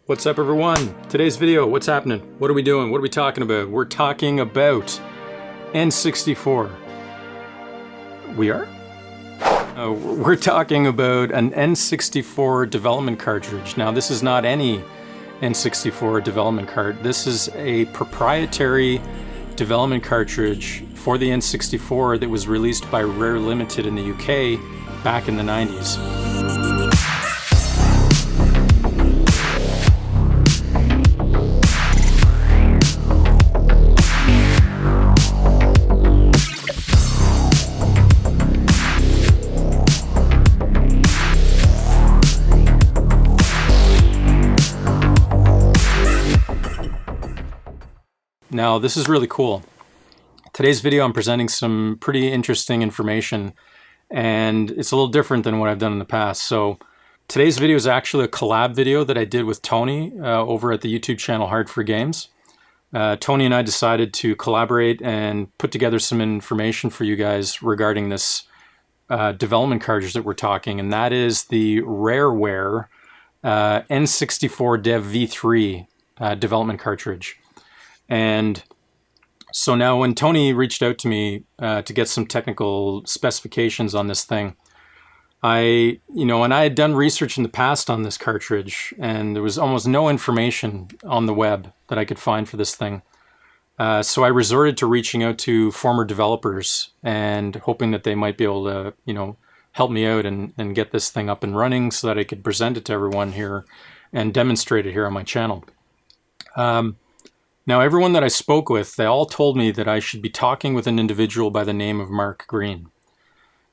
What's up, everyone? Today's video, what's happening? What are we doing? What are we talking about? We're talking about N64. We are? We're talking about an N64 development cartridge. Now, this is not any N64 development card. This is a proprietary development cartridge for the N64 that was released by Rare Ltd in the UK back in the 90s. Now, this is really cool. Today's video, I'm presenting some pretty interesting information, and it's a little different than what I've done in the past. So today's video is actually a collab video that I did with Tony over at the YouTube channel Hard for Games. Tony and I decided to collaborate and put together some information for you guys regarding this development cartridge that we're talking, and that is the Rareware N64DEV V3 development cartridge. And so now when Tony reached out to me to get some technical specifications on this thing, I had done research in the past on this cartridge, and there was almost no information on the web that I could find for this thing. So I resorted to reaching out to former developers and hoping that they might be able to, help me out and get this thing up and running so that I could present it to everyone here and demonstrate it here on my channel. Now, everyone that I spoke with, they all told me that I should be talking with an individual by the name of Mark Green.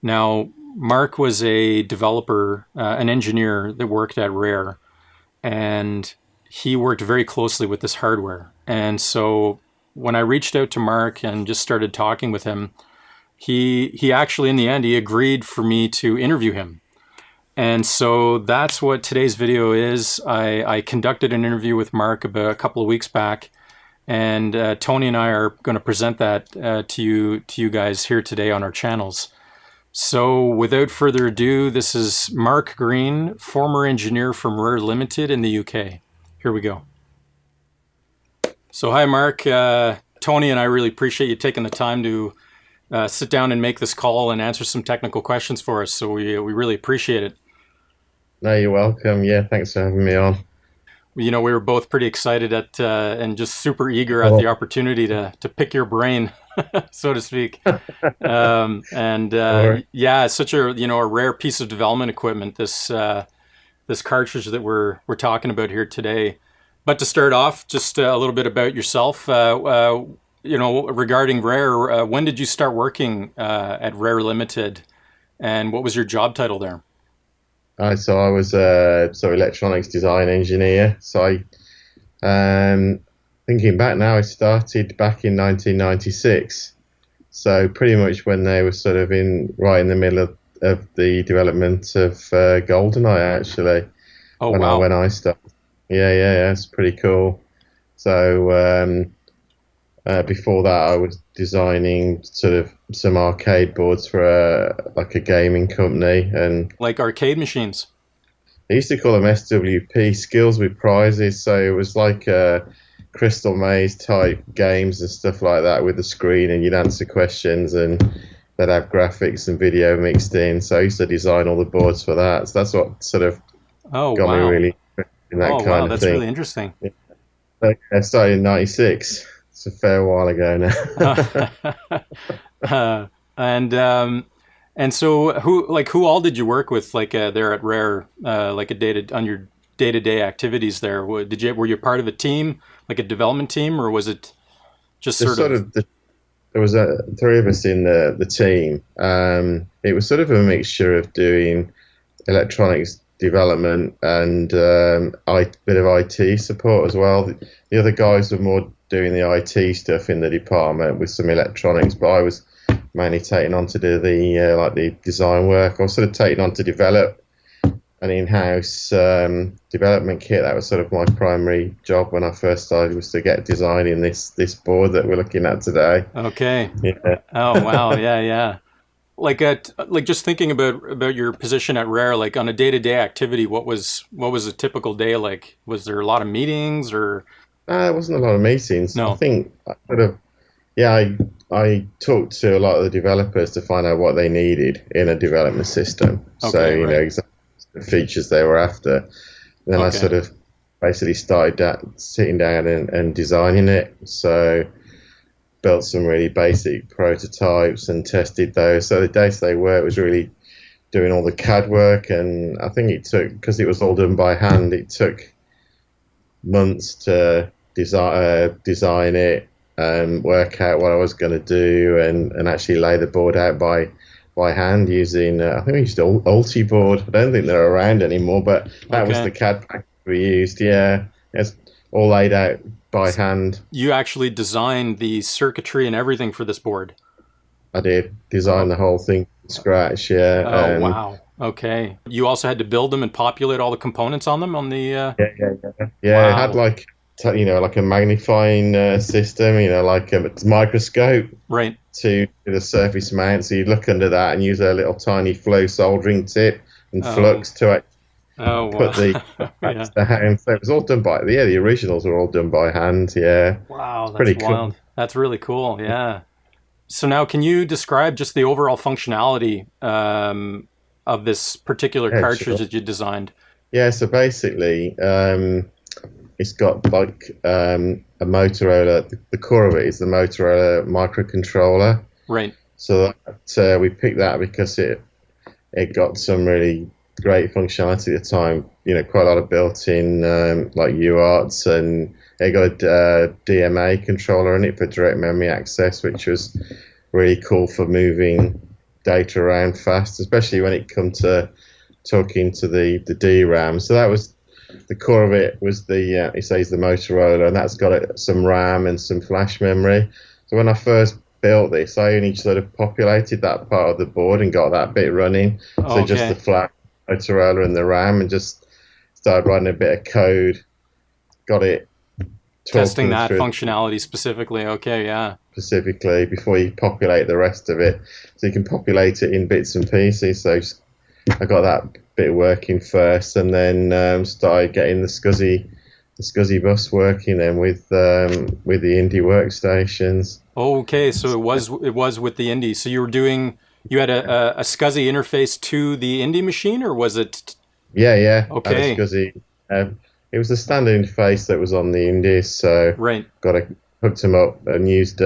Now, Mark was a developer, an engineer that worked at Rare, and he worked very closely with this hardware. And so when I reached out to Mark and just started talking with him, he actually, in the end, he agreed for me to interview him. And so that's what today's video is. I conducted an interview with Mark about a couple of weeks back, and Tony and I are going to present that to you guys here today on our channels. So without further ado, this is Mark Green, former engineer from Rare Ltd in the UK. Here we go. So hi, Mark. Tony and I really appreciate you taking the time to sit down and make this call and answer some technical questions for us. So we really appreciate it. No, you're welcome. Yeah, thanks for having me on. We were both pretty excited at and just super eager at the opportunity to pick your brain, so to speak. Yeah, it's such a a rare piece of development equipment. This cartridge that we're talking about here today. But to start off, just a little bit about yourself. Regarding Rare, when did you start working at Rare Ltd, and what was your job title there? So I was electronics design engineer. So thinking back now, I started back in 1996. So pretty much when they were sort of right in the middle of the development of GoldenEye, actually. Oh, wow. When I started. Yeah, it's pretty cool. So before that, I was designing sort of some arcade boards for a gaming company, and like arcade machines. They used to call them SWP, skills with prizes. So it was like Crystal Maze type games and stuff like that with the screen, and you'd answer questions, and they'd have graphics and video mixed in. So I used to design all the boards for that. So that's what sort of got me really in that kind of thing. That's really interesting. Yeah. So I started in '96. It's a fair while ago now. And so who all did you work with there at Rare, on your day-to-day activities there? Were you part of a team, like a development team, or was it just there was three of us in the team. It was sort of a mixture of doing electronics development and a bit of IT support as well. The other guys were more doing the IT stuff in the department with some electronics, but I was mainly taking on to do the design work. I was sort of taking on to develop an in-house development kit. That was sort of my primary job when I first started, was to get designing this board that we're looking at today. Okay. Yeah. Oh wow. Yeah. like just thinking about your position at Rare, like on a day-to-day activity, what was a typical day like? Was there a lot of meetings or It wasn't a lot of meetings. I no? think I sort of, yeah, I talked to a lot of the developers to find out what they needed in a development system. So, Okay, right. exactly the features they were after. And then I Okay. sort of basically started sitting down and designing it. So, built some really basic prototypes and tested those. So the day-to-day work was really doing all the CAD work, and I think it took, because it was all done by hand, it took months to design it and work out what I was going to do, and actually lay the board out by hand using, I think we used Ultiboard. I don't think they're around anymore, but that was Okay. the CAD package we used. Yeah, it's all laid out by hand. You actually designed the circuitry and everything for this board. I did design Oh, the whole thing from scratch. Yeah, oh wow. Okay. You also had to build them and populate all the components on them on the yeah. It had wow. like like a magnifying system. Like a microscope Right. to the surface mount. So you look under that and use a little tiny flow soldering tip and Oh. flux to Oh put the wow. parts Yeah. down. So it was all done by, yeah, the originals were all done by hand. Yeah, Wow, it's that's pretty cool. wild. That's really cool. Yeah. So now, can you describe just the overall functionality of this particular Yeah, cartridge sure. that you designed? Yeah, so basically, it's got like a Motorola. The core of it is the Motorola microcontroller. Right. So we picked that because it got some really great functionality at the time. Quite a lot of built-in like UARTs, and it got a DMA controller in it for direct memory access, which was really cool for moving data around fast, especially when it come to talking to the DRAM. So that was the core of it. Was the it says the Motorola, and that's got some RAM and some flash memory. So when I first built this, I only sort of populated that part of the board and got that bit running. So just the Okay. flash Motorola and the RAM, and just started writing a bit of code. Got it Testing talking that through functionality specifically. Okay. Yeah. specifically before you populate the rest of it. So you can populate it in bits and pieces. So I got that bit working first, and then started getting the SCSI bus working then with the indie workstations. Okay. So it was with the Indie. So you had a SCSI interface to the Indie machine, or was it? Yeah, I had a Okay. SCSI. It was the standard interface that was on the indies, so Right. hooked them up and used.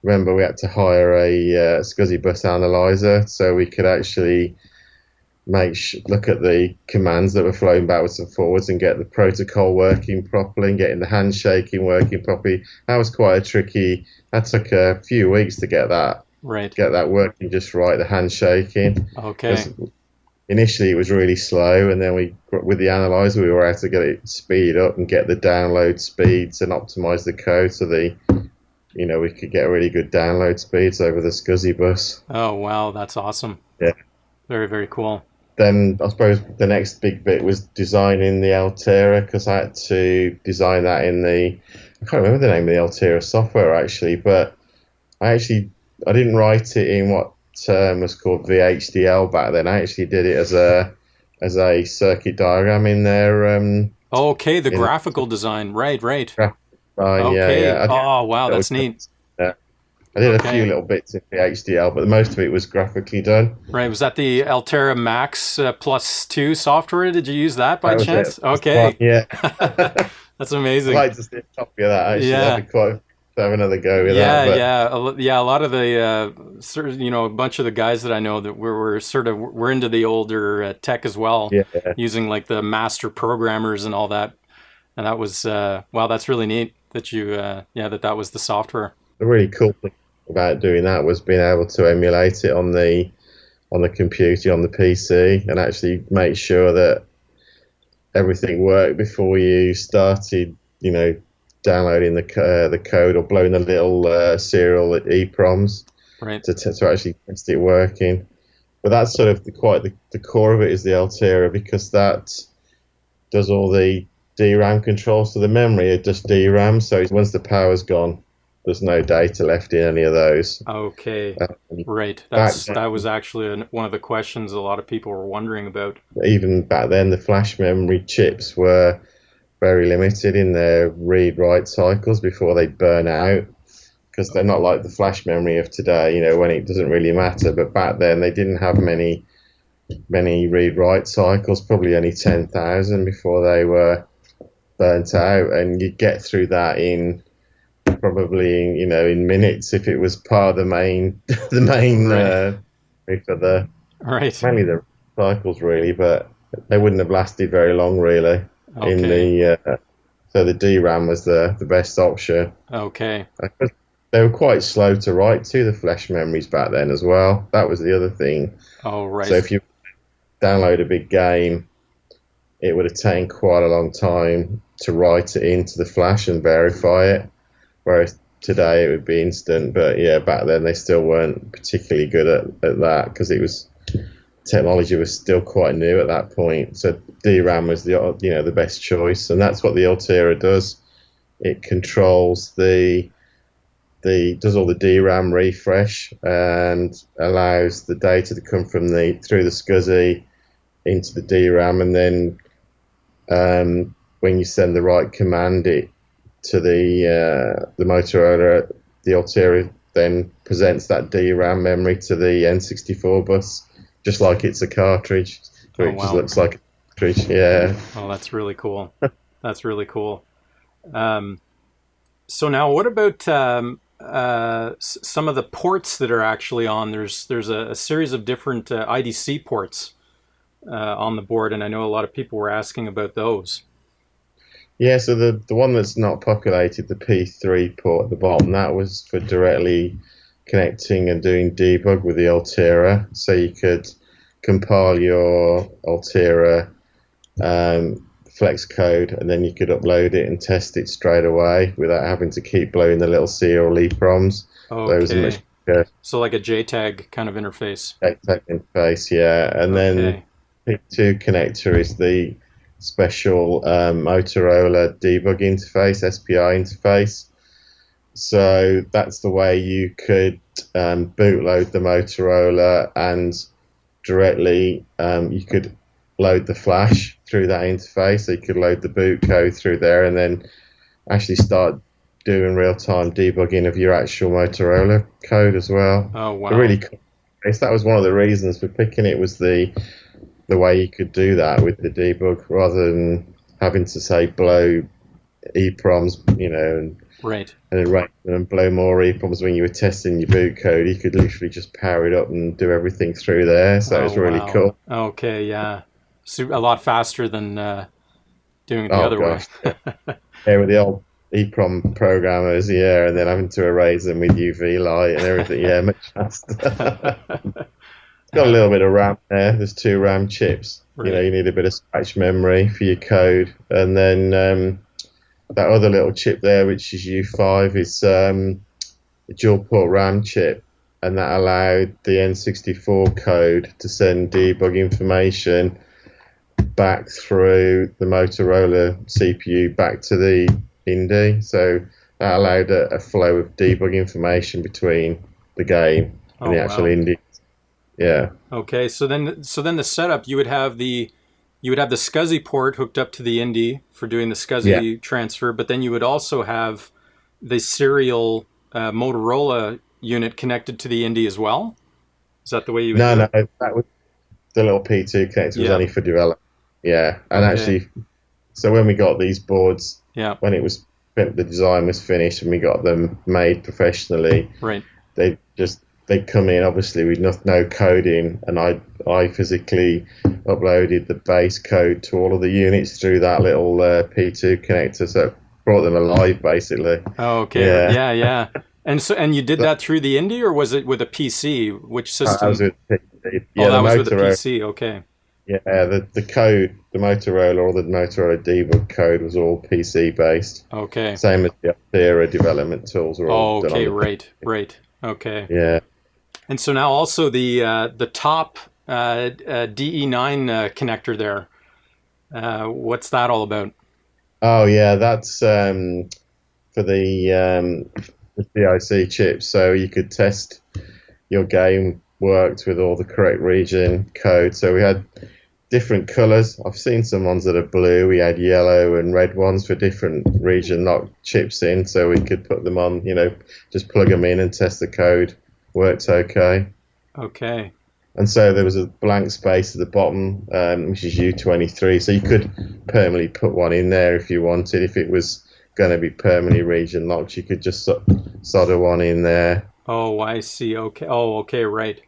Remember, we had to hire a SCSI bus analyzer so we could actually look at the commands that were flowing backwards and forwards and get the protocol working properly and getting the handshaking working properly. That was quite a tricky. That took a few weeks to Right. get that working just right. The handshaking, Okay. because initially it was really slow, and then with the analyzer we were able to get it speed up and get the download speeds and optimize the code so we could get really good download speeds over the SCSI bus. Oh wow, that's awesome. Yeah. Very, very cool. Then I suppose the next big bit was designing the Altera, because I had to design that I can't remember the name of the Altera software actually, but I didn't write it in what was called VHDL back then. I actually did it as a circuit diagram in there. Okay, the In graphical design. Right, right. graphic design, Okay. yeah. Oh wow, That that's was, neat. yeah. I did a few Okay. little bits in VHDL, but most of it was graphically done. Right. Was that the Altera Max plus two software? Did you use that by That was it. chance? That's the one, Okay. yeah. That's I'd amazing. like to see a copy of that actually. That'd Yeah. be quite to have another go with that. Yeah, But yeah, yeah. A lot of the, a bunch of the guys that I know that were sort of we're into the older tech as well, yeah, using like the master programmers and all that. And that was wow, that's really neat that that was the software. the really cool thing about doing that was being able to emulate it on the computer, on the PC, and actually make sure that everything worked before you started, downloading the code or blowing the little serial EPROMs Right. to actually test it working. But that's sort of the core of it is the Altera, because that does all the DRAM controls. So the memory is just DRAM. So once the power's gone, there's no data left in any of those. Okay, Um, right. back That then, was actually one of the questions a lot of people were wondering about. even back then, the flash memory chips were very limited in their read-write cycles before they burn out, because they're not like the flash memory of today, when it doesn't really matter. But back then, they didn't have many read-write cycles, probably only 10,000 before they were burnt out, and you'd get through that in probably in minutes if it was part of the main the main Right, for the right. mainly the cycles really, but they wouldn't have lasted very long really. In Okay, the So the DRAM was the best option. okay. They were quite slow to write to, the flash memories back then as well. That was the other thing. Oh, So right. if you download a big game, it would have taken quite a long time to write it into the flash and verify it. Whereas today it would be instant. But yeah, back then they still weren't particularly good at that, because technology was still quite new at that point. So DRAM was the best choice, and that's what the Altera does. It controls does all the DRAM refresh and allows the data to come through the SCSI into the DRAM, and then when you send the right command it to the Motorola, the Altera then presents that DRAM memory to the N64 bus, just like it's a cartridge. So Oh, it just wow. looks like a cartridge. Yeah. Oh, that's really cool. That's really cool. Um, so now, what about some of the ports that are actually on? There's a series of different IDC ports on the board, and I know a lot of people were asking about those. Yeah, so the one that's not populated, the P3 port at the bottom, that was for directly connecting and doing debug with the Altera. So you could compile your Altera flex code, and then you could upload it and test it straight away without having to keep blowing the little C or E proms. So it was a much Okay, better so like a JTAG kind of interface. interface, yeah. And then Okay, P2 connector is the special Motorola debug interface, SPI interface. So that's the way you could bootload the Motorola, and directly you could load the flash through that interface. So you could load the boot code through there, and then actually start doing real-time debugging of your actual Motorola code as well. oh So wow. really cool. That was one of the reasons for picking it, was the way you could do that with the debug, rather than having to say blow EPROMs, Right. and then rate them and blow more EPROMs when you were testing your boot code. You could literally just power it up and do everything through there. So Oh it's really wow. cool. Okay, yeah. A lot faster than doing it the Oh other way. gosh, yeah. Yeah, with the old EPROM programmers, yeah, and then having to erase them with UV light and everything, yeah, much faster. It's got a little bit of RAM there. There's two RAM chips. Right. You need a bit of scratch memory for your code, and then that other little chip there, which is U5, is a dual port RAM chip, and that allowed the N64 code to send debug information back through the Motorola CPU back to the Indy. So that allowed a flow of debug information between the game and Oh the actual wow. Indy. Yeah. Okay, so then the setup, you would have the SCSI port hooked up to the Indy for doing the Yeah. SCSI transfer, but then you would also have the serial Motorola unit connected to the Indy as well. Is that the way you would No, do no, it? that was the little P2 connector was Yeah. only for development. Yeah, and Okay. actually, so when we got these boards, Yeah. when the design was finished and we got them made professionally, Right. they just they'd come in obviously with no coding, and I physically uploaded the base code to all of the units through that little P2 connector, so it brought them alive basically. Okay. Yeah, Yeah. Yeah. And you did that through the Indy, or was it with a PC? Which that was system? with PC. Oh, Yeah, the that was with a Motorola. PC. Okay. Yeah, the code, the Motorola or the Motorola debug code was all PC based. Okay. Same as the Altera development tools were all done on Okay. the PC. Right. Right. Okay. Yeah. And so now also the top DE9 connector there. What's that all about? Oh yeah, that's for the the CIC chips, so you could test your game worked with all the correct region code. So we had different colors. I've seen some ones that are blue. We had yellow and red ones for different region locked chips in, so we could put them on, just plug them in and test the code worked okay. Okay. And so there was a blank space at the bottom, which is U23. So you could permanently put one in there if you wanted. If it was going to be permanently region locked, you could just solder one in there. Oh, I see. Okay. Oh, okay. Right.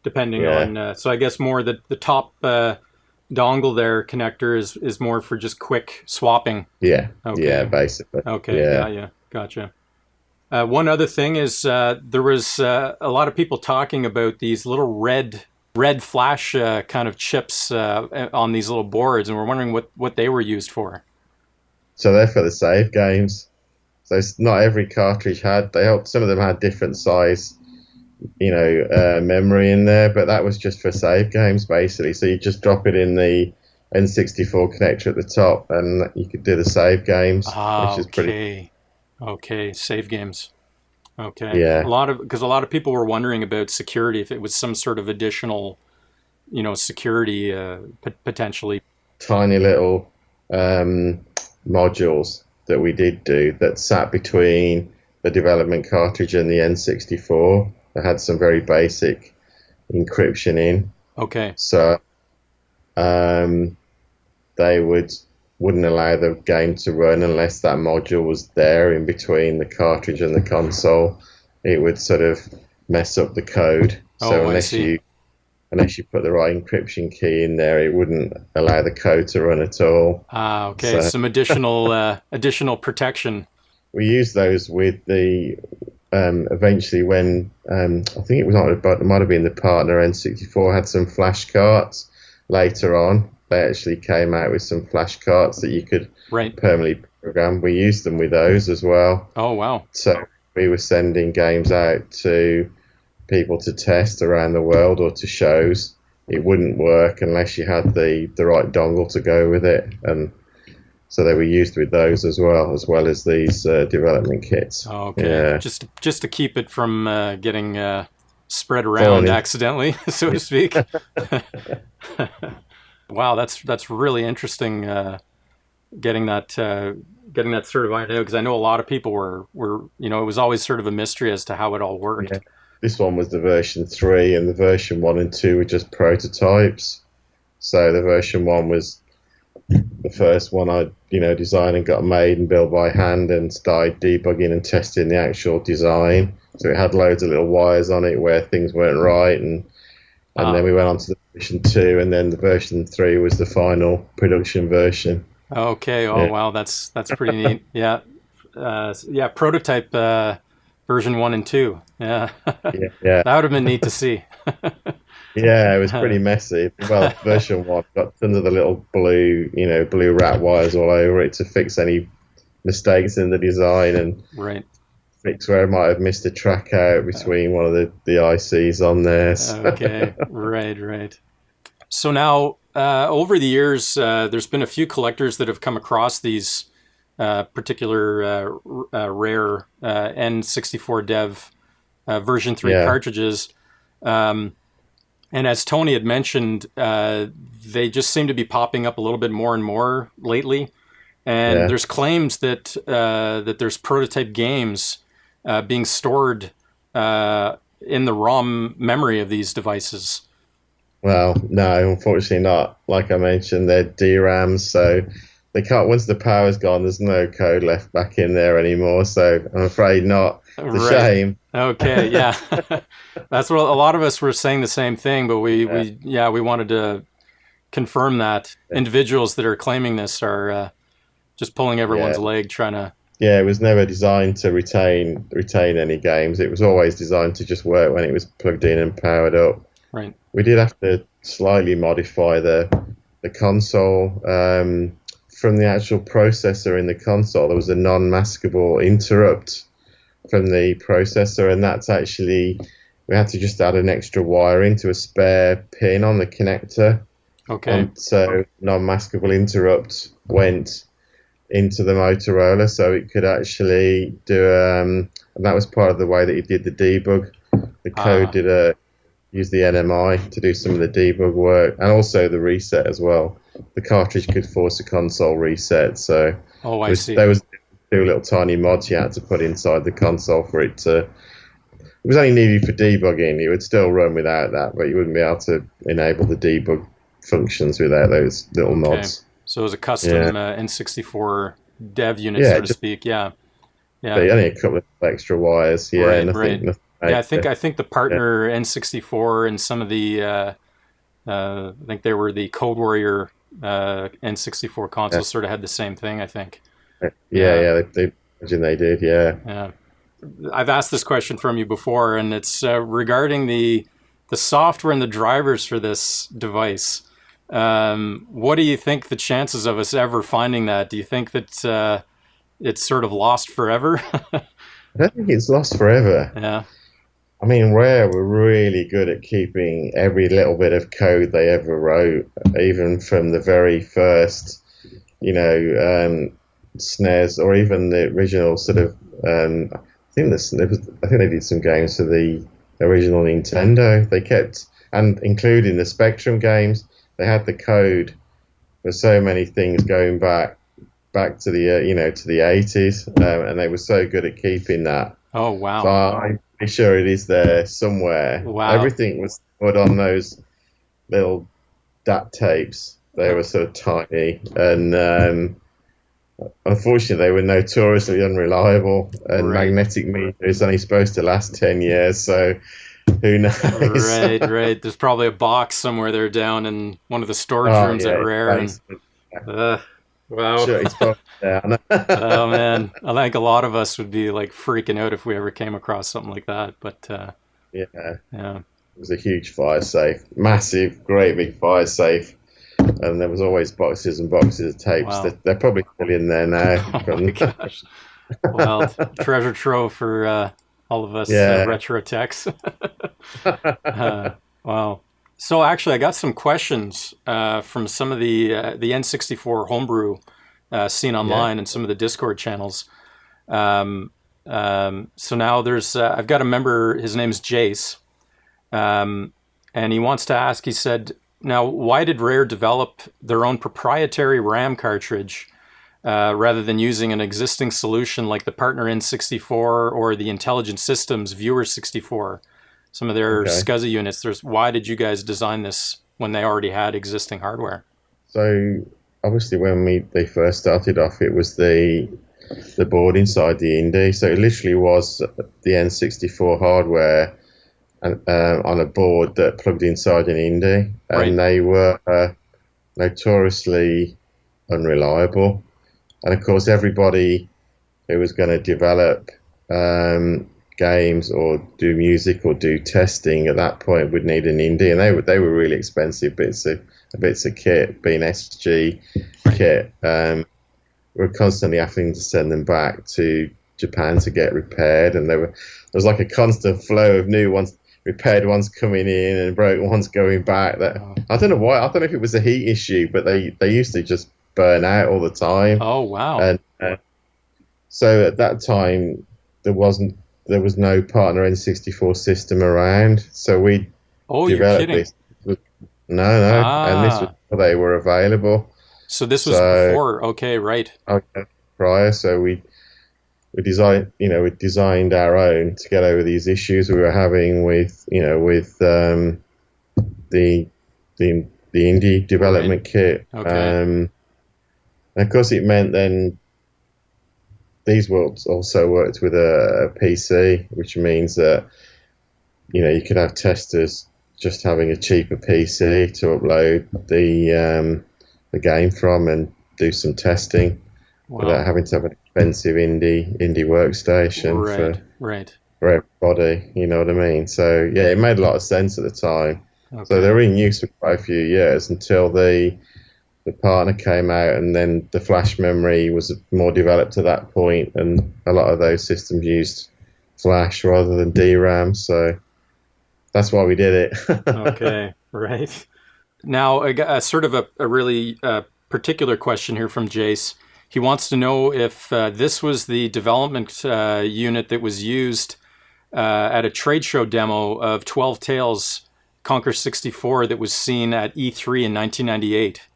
Depending Yeah. on, so I guess more the top dongle there connector is more for just quick swapping. Yeah. Okay. Yeah, basically. Okay. Yeah. Yeah. Gotcha. One other thing is there was a lot of people talking about these little red flash kind of chips on these little boards, and we're wondering what they were used for. So they're for the save games. So not every cartridge had. Some of them had different size, memory in there, but that was just for save games basically. So you just drop it in the N64 connector at the top, and you could do the save games, which is pretty. Okay, save games. Okay, Yeah. because a lot of people were wondering about security, if it was some sort of additional, security potentially. Tiny little modules that we did do that sat between the development cartridge and the N64 that had some very basic encryption in. Okay. So they wouldn't allow the game to run unless that module was there in between the cartridge and the console. It would sort of mess up the code. So unless you put the right encryption key in there, it wouldn't allow the code to run at all. Ah, okay. So, some additional protection. We used those with the eventually when I think it might have been the partner N64 had some flashcarts later on. They actually came out with some flashcarts that you could permanently program. We used them with those as well. Oh, wow. So we were sending games out to people to test around the world or to shows. It wouldn't work unless you had the right dongle to go with it. And so they were used with those as well as these development kits. Oh, okay. Yeah. Just to keep it from getting spread around accidentally, so to speak. Wow, that's really interesting. Getting that certified out, because I know a lot of people were it was always sort of a mystery as to how it all worked. Yeah. This one was the version 3, and the version 1 and 2 were just prototypes. So the version 1 was the first one I designed and got made and built by hand, and started debugging and testing the actual design. So it had loads of little wires on it where things weren't right, and then we went on to the version 2, and then the version 3 was the final production version. Okay. Oh, yeah. Wow, that's pretty neat. Yeah. Prototype version 1 and 2. Yeah. Yeah. That would have been neat to see. Yeah, it was pretty messy. Well, version 1 got tons of the little blue rat wires all over it to fix any mistakes in the design and fix where I might have missed a track out between one of the ICs on there. Okay, right. So now, over the years, there's been a few collectors that have come across these particular rare N64DEV version 3 cartridges. And as Tony had mentioned, they just seem to be popping up a little bit more and more lately. And there's claims that there's prototype games being stored in the ROM memory of these devices. Well, no, unfortunately not. Like I mentioned, they're DRAMs, so they can't. Once the power's gone, there's no code left back in there anymore. So I'm afraid not. It's a shame. Okay, yeah, that's what a lot of us were saying the same thing, but we wanted to confirm that individuals that are claiming this are just pulling everyone's leg, trying to. Yeah, it was never designed to retain any games. It was always designed to just work when it was plugged in and powered up. Right. We did have to slightly modify the console from the actual processor in the console. There was a non-maskable interrupt from the processor, and that's actually, we had to just add an extra wire into a spare pin on the connector. Okay. And so non-maskable interrupt went into the Motorola, so it could actually do and that was part of the way that he did the debug. The code Ah, did use the NMI to do some of the debug work, and also the reset as well. The cartridge could force a console reset, so oh, I there see. was two little tiny mods you had to put inside the console for it to. It was only needed for debugging. It would still run without that, but you wouldn't be able to enable the debug functions without those little Okay. mods. So it was a Yeah, custom N64 dev unit, yeah, so to just speak. Yeah. Yeah. only a couple of extra wires. Yeah, Right, right. nothing Yeah, major. I think the Yeah, partner N64 and some of the I think they were the Code Warrior N64 yeah, consoles sort of had the same thing, I think. yeah, Yeah. yeah. They imagine they did. Yeah. Yeah. I've asked this question from you before, and it's regarding the software and the drivers for this device. What do you think the chances of us ever finding that? Do you think that it's sort of lost forever? I don't think it's lost forever. Yeah. I mean, Rare were really good at keeping every little bit of code they ever wrote, even from the very first, you know, SNES or even the original sort of. I think they did some games for the original Nintendo. They kept, and including the Spectrum games, they had the code for so many things going back to the to the 80s, and they were so good at keeping that. Oh, So wow. I'm pretty sure it is there somewhere. Wow. Everything was put on those little DAT tapes. They were sort of tiny, and unfortunately, they were notoriously unreliable. And Right. magnetic meter is only supposed to last 10 years, so who knows? Right, right. There's probably a box somewhere there down in one of the storage Oh rooms at yeah, it's Rare, and basement. uh, wow. Sure, it's probably down. Oh man, I think a lot of us would be like freaking out if we ever came across something like that. But Yeah, it yeah, was a huge fire safe, massive, great big fire safe, and there was always boxes and boxes of tapes. wow. They're probably still in there now. Oh my From gosh. Well, treasure trove for all of us yeah, retro techs. Wow. So actually, I got some questions from some of the N64 homebrew seen yeah, online and some of the Discord channels. So now I've got a member. His name's Jace, and he wants to ask. He said, "Now, why did Rare develop their own proprietary RAM cartridge?" Rather than using an existing solution like the Partner N64 or the Intelligent Systems Viewer 64, some of their okay. SCSI units. Why did you guys design this when they already had existing hardware? So obviously, when they first started off, it was the board inside the Indie. So it literally was the N64 hardware and, on a board that plugged inside an Indie, Right, and they were notoriously unreliable. And of course, everybody who was going to develop games or do music or do testing at that point would need an Indie, and they were really expensive bits of kit, being SG right. kit. We were constantly having to send them back to Japan to get repaired, and there was like a constant flow of new ones, repaired ones coming in and broken ones going back. That Oh, I don't know why. I don't know if it was a heat issue, but they used to just burn out all the time. oh wow. And so at that time, there was no partner N64 system around. So we Oh, you're developed kidding. this. No, and this was Ah, before they were available. so this was So before. Okay, right. okay, prior, so we designed our own to get over these issues we were having with the the indie Right. development kit. Okay. And of course, it meant then these worlds also worked with a PC, which means that you could have testers just having a cheaper PC to upload the game from and do some testing Wow. without having to have an expensive indie workstation Right. Right. for everybody. You know what I mean? So yeah, it made a lot of sense at the time. So they Okay. were in use for quite a few years until the partner came out, and then the flash memory was more developed at that point, and a lot of those systems used flash rather than DRAM. So that's why we did it. Okay. Right. Now, sort of a really particular question here from Jace. he wants to know if this was the development unit that was used at a trade show demo of 12 Tales Conquer 64 that was seen at E3 in 1998.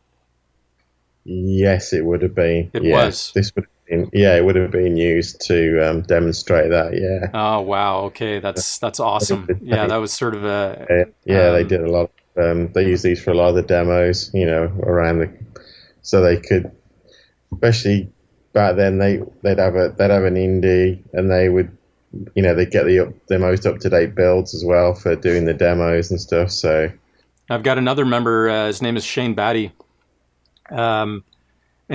Yes, it would have been. It was. This would have been. Yeah, it would have been used to demonstrate that. Yeah. Oh wow. Okay, that's awesome. Yeah, that was sort of a. They did a lot. They used these for a lot of the demos. Around so they could, especially back then, they'd have an indie, and they would, they'd get the most up to date builds as well for doing the demos and stuff. So I've got another member. His name is Shane Batty. And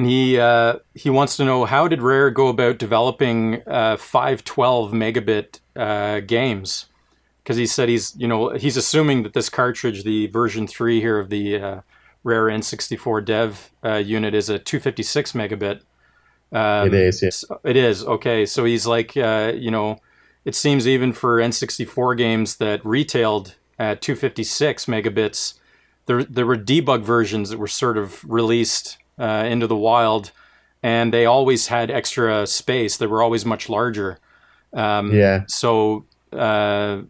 he wants to know, how did Rare go about developing 512 megabit games? Because he said he's assuming that this cartridge, the version 3 here of the Rare N64DEV unit, is a 256 megabit. It is. Yes. It is. Okay, so he's like, it seems even for N64 games that retailed at 256 megabits. There were debug versions that were sort of released into the wild, and they always had extra space. They were always much larger. So, and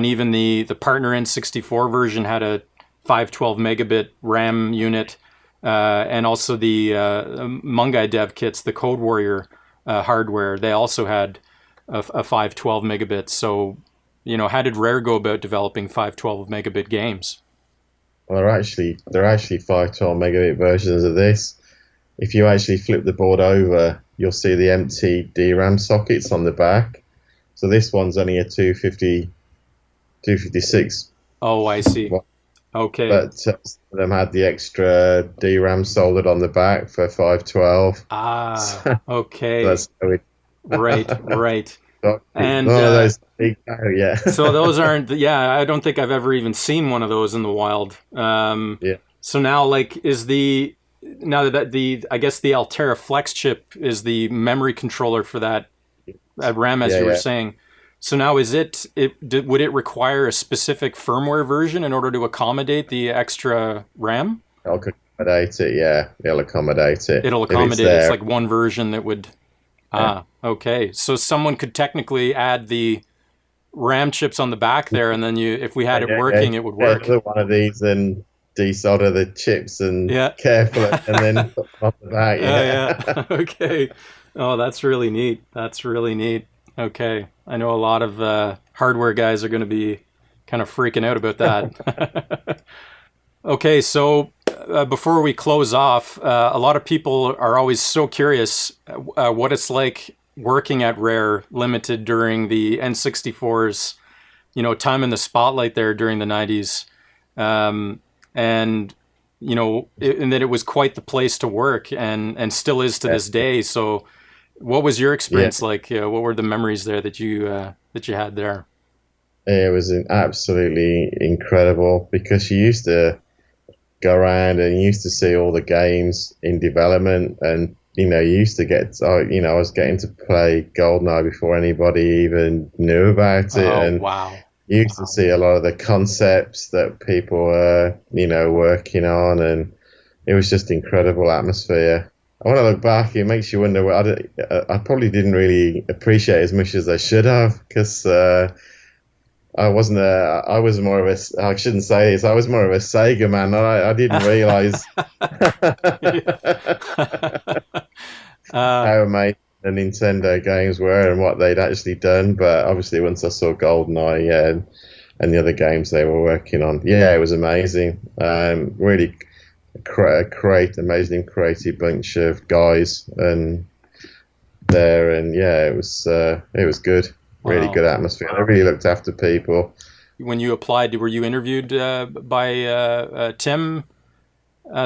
even the partner N64 version had a 512 megabit RAM unit, and also the Mungai dev kits, the Code Warrior hardware, they also had a 512 megabits. So, how did Rare go about developing 512 megabit games? Well, they're actually 512 megabit versions of this. If you actually flip the board over, you'll see the empty DRAM sockets on the back. So this one's only a 256. Oh, I see. Okay. But some of them had the extra DRAM soldered on the back for 512. Ah, okay. So that's how Right. And those big, so those aren't. Yeah, I don't think I've ever even seen one of those in the wild. So now, like, I guess the Altera Flex chip is the memory controller for that RAM, as you were saying. So now, would it require a specific firmware version in order to accommodate the extra RAM? It'll accommodate it. Yeah, it'll accommodate it. It'll accommodate. It's like one version that would. Okay. So someone could technically add the RAM chips on the back there, and then if we had it working, it would work. One of these and desolder the chips and careful, and then put them on the back. Yeah. Okay. Oh, that's really neat. Okay. I know a lot of hardware guys are going to be kind of freaking out about that. Okay, so before we close off, a lot of people are always so curious what it's like working at Rare Limited during the N64's, time in the spotlight there during the 90s. And that it was quite the place to work and still is to this day. So what was your experience like? What were the memories there that you had there? It was absolutely incredible, because you used to go around and you used to see all the games in development, and you used to get I was getting to play GoldenEye before anybody even knew about it. Oh, wow. You used to see a lot of the concepts that people were working on, and it was just incredible atmosphere. When I look back, it makes you wonder. I probably didn't really appreciate as much as I should have, because I was more of a, I shouldn't say this, I was more of a Sega man. I didn't realize how amazing the Nintendo games were and what they'd actually done. But obviously once I saw GoldenEye and the other games they were working on, it was amazing. Really amazing creative bunch of guys and it was good. Really good atmosphere. They really looked after people. When you applied, were you interviewed by Tim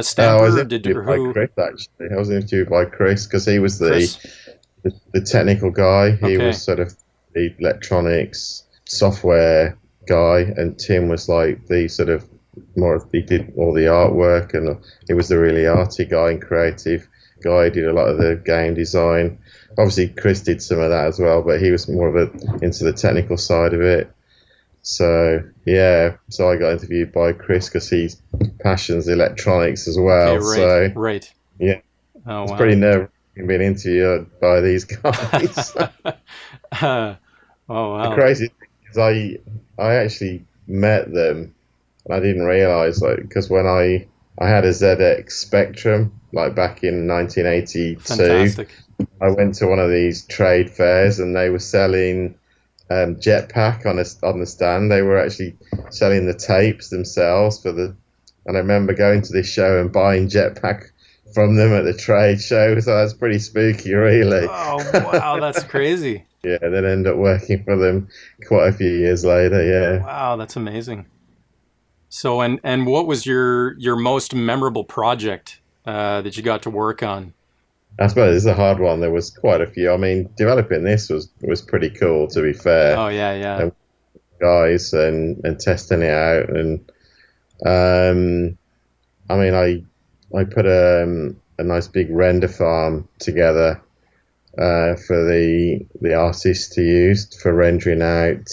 Stamper? I was interviewed by Chris, actually. I was interviewed by Chris, because he was the technical guy. He was sort of the electronics software guy, and Tim was like the sort of he did all the artwork, and he was the really arty guy and creative guy. He did a lot of the game design. Obviously, Chris did some of that as well, but he was more into the technical side of it. So I got interviewed by Chris because he passions electronics as well. Okay, right. Yeah, Oh, it's pretty nerve. been interviewed by these guys. Oh, The wow. crazy thing is, I actually met them, and I didn't realize, like, because when I had a ZX Spectrum like back in 1982, Fantastic. I went to one of these trade fairs, and they were selling Jetpack on the stand. They were actually selling the tapes themselves for the. And I remember going to this show and buying Jetpack from them at the trade show. So that's pretty spooky, really. Oh, wow, that's crazy. Yeah, then end up working for them quite a few years later. Yeah, Wow, that's amazing. So, and what was your most memorable project that you got to work on? I suppose it's a hard one. There was quite a few. I mean, developing this was pretty cool, to be fair. Oh, yeah, yeah. And guys and testing it out, and I mean, I put a nice big render farm together for the artists to use for rendering out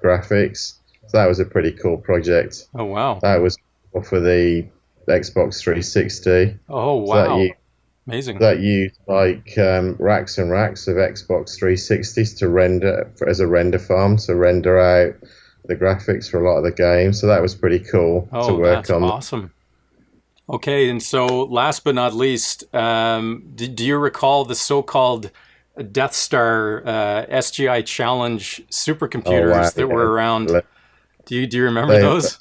graphics. So that was a pretty cool project. Oh, wow. That was for the Xbox 360. Oh, So that wow. Amazing. that used like racks and racks of Xbox 360s to render as a render farm to render out the graphics for a lot of the games. So that was pretty cool to Oh, work that's on. awesome. Okay, and so last but not least, do you recall the so-called Death Star SGI Challenge Oh wow, supercomputers that yeah. were around? Do you remember They, those?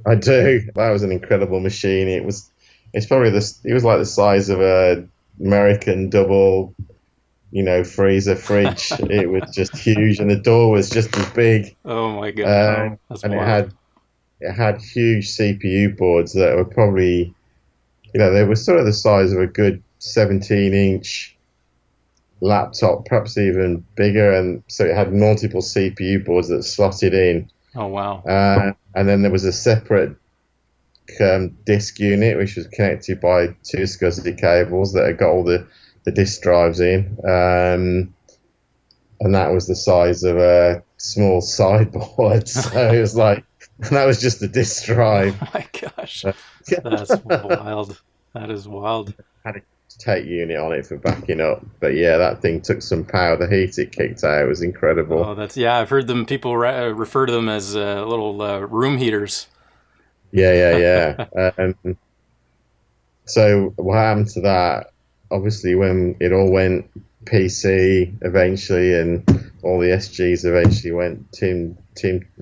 I do. That was an incredible machine. It's probably this. It was like the size of a American double, freezer fridge. It was just huge, and the door was just as big. Oh my God, that's And wild. it had huge CPU boards that were probably, they were sort of the size of a good 17-inch laptop, perhaps even bigger, and so it had multiple CPU boards that slotted in. Oh wow. And then there was a separate disk unit which was connected by two SCSI cables that had got all the disk drives in, and that was the size of a small sideboard. So it was like, and that was just the disk drive. Oh my gosh, that's wild. That is wild. Had a take unit on it for backing up, but yeah, that thing took some power. The heat it kicked out was incredible. Oh, that's yeah. I've heard them. People refer to them as little room heaters. Yeah. So what happened to that? Obviously, when it all went PC eventually, and all the SGs eventually went, Tim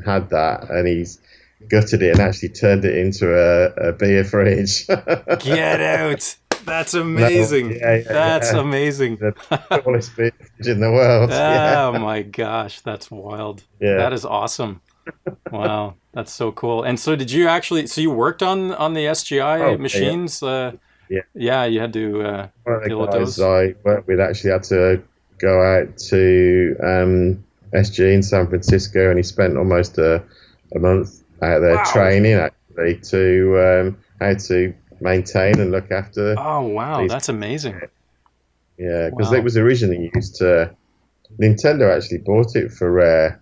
had that, and he's gutted it and actually turned it into a beer fridge. Get out! That's No, amazing. That's yeah. amazing. The tallest beer fridge in the world. Yeah, Oh my gosh, that's wild. yeah. That is awesome. Wow, that's so cool. And so, did you actually? So you worked on the SGI Oh, yeah, machines? yeah. Yeah, you had to One of deal the with guys those. I worked with actually had to go out to SG in San Francisco, and he spent almost a month out there Wow. training actually to how to maintain and look after Oh wow, these. that's amazing. Yeah, because it Wow. was originally used to. Nintendo actually bought it for Rare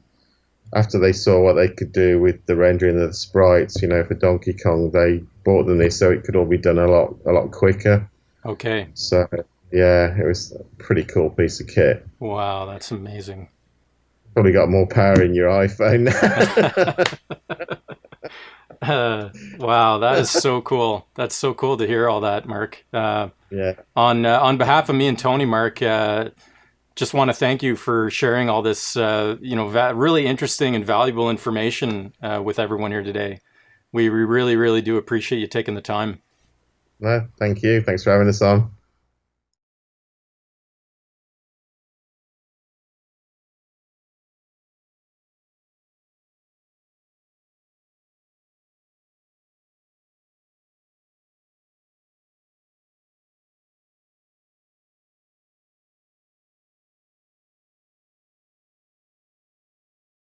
after they saw what they could do with the rendering of the sprites. For Donkey Kong, they bought them this so it could all be done a lot quicker. Okay. So yeah, it was a pretty cool piece of kit. Wow, that's amazing. Probably got more power in your iPhone now. Wow, that is so cool. That's so cool to hear all that, Mark. Yeah, On behalf of me and Tony, Mark, just want to thank you for sharing all this, really interesting and valuable information with everyone here today. We really, really do appreciate you taking the time. no, thank you. Thanks for having us on.